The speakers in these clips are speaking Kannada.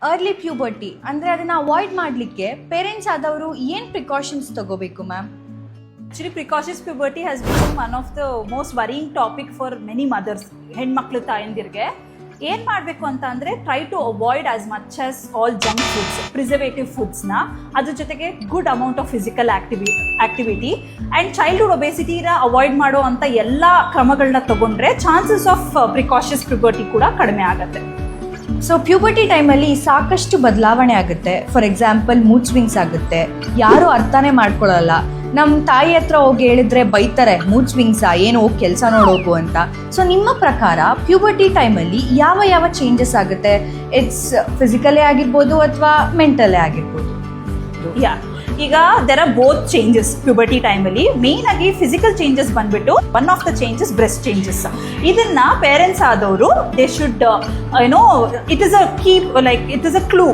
ಅರ್ಲಿ ಪ್ಯೂಬರ್ಟಿ ಅಂದರೆ ಅದನ್ನು ಅವಾಯ್ಡ್ ಮಾಡಲಿಕ್ಕೆ ಪೇರೆಂಟ್ಸ್ ಆದವರು ಏನು ಪ್ರಿಕಾಷನ್ಸ್ ತಗೋಬೇಕು ma'am? Actually, precocious puberty has become one of the most worrying topic for many mothers. ಹೆಣ್ಮಕ್ಳು ತಾಯಂದಿರಿಗೆ ಏನು ಮಾಡಬೇಕು ಅಂತ ಅಂದರೆ try to avoid as much as all junk foods, preservative ಫುಡ್ಸ್ನ, ಅದ್ರ ಜೊತೆಗೆ good amount of physical activity and childhood ಒಬೆಸಿಟಿನ ಅವಾಯ್ಡ್ ಮಾಡೋ ಅಂಥ ಎಲ್ಲ ಕ್ರಮಗಳನ್ನ ತಗೊಂಡ್ರೆ ಚಾನ್ಸಸ್ ಆಫ್ ಪ್ರಿಕಾಷಿಯಸ್ ಪ್ಯೂಬರ್ಟಿ ಕೂಡ ಕಡಿಮೆ ಆಗುತ್ತೆ. ಸೊ ಪ್ಯೂಬರ್ಟಿ ಟೈಮಲ್ಲಿ ಸಾಕಷ್ಟು ಬದಲಾವಣೆ ಆಗುತ್ತೆ. ಫಾರ್ ಎಕ್ಸಾಂಪಲ್ ಮೂಡ್ ಸ್ವಿಂಗ್ಸ್ ಆಗುತ್ತೆ, ಯಾರೂ ಅರ್ಥನೇ ಮಾಡ್ಕೊಳ್ಳಲ್ಲ. ನಮ್ಮ ತಾಯಿ ಹತ್ರ ಹೋಗಿ ಹೇಳಿದ್ರೆ ಬೈತಾರೆ, ಮೂಡ್ ಸ್ವಿಂಗ್ಸಾ, ಏನು ಹೋಗಿ ಕೆಲಸ ನೋಡೋಕು ಅಂತ. ಸೊ ನಿಮ್ಮ ಪ್ರಕಾರ ಪ್ಯೂಬರ್ಟಿ ಟೈಮಲ್ಲಿ ಯಾವ ಚೇಂಜಸ್ ಆಗುತ್ತೆ? ಇಟ್ಸ್ ಫಿಸಿಕಲೇ ಆಗಿರ್ಬೋದು ಅಥವಾ ಮೆಂಟಲೇ ಆಗಿರ್ಬೋದು? ಈಗ there are both changes puberty ಟೈಮಲ್ಲಿ. ಮೇನ್ ಆಗಿ ಫಿಸಿಕಲ್ ಚೇಂಜಸ್ ಬಂದ್ಬಿಟ್ಟು one of the changes breast changes. ಇದನ್ನ ಪೇರೆಂಟ್ಸ್ ಆದವರು they should it is a keep like it is a clue.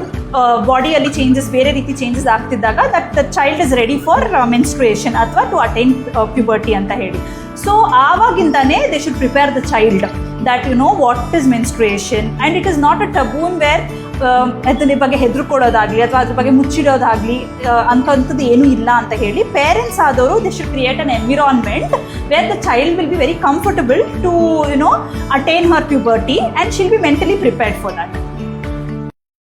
ಬಾಡಿಯಲ್ಲಿ ಚೇಂಜಸ್, ಬೇರೆ ರೀತಿ ಚೇಂಜಸ್ ಆಗ್ತಿದ್ದಾಗ that the child is ready for menstruation ಅಥವಾ ಟು ಅಟೈನ್ ಪ್ಯೂಬರ್ಟಿ ಅಂತ ಹೇಳಿ. ಸೊ ಆವಾಗಿಂದಾನೇ they should prepare the child that you know what is menstruation and it is not a taboo where ಅದ್ರ ಬಗ್ಗೆ ಹೆದರ್ಕೊಳ್ಳೋದಾಗಲಿ ಅಥವಾ ಅದ್ರ ಬಗ್ಗೆ ಮುಚ್ಚಿಡೋದಾಗಲಿ ಅಂಥದ್ದು ಏನೂ ಇಲ್ಲ ಅಂತ ಹೇಳಿ ಪೇರೆಂಟ್ಸ್ ಆದವರು they should create an environment where the child will be very comfortable to attain her puberty and she'll be mentally prepared for that.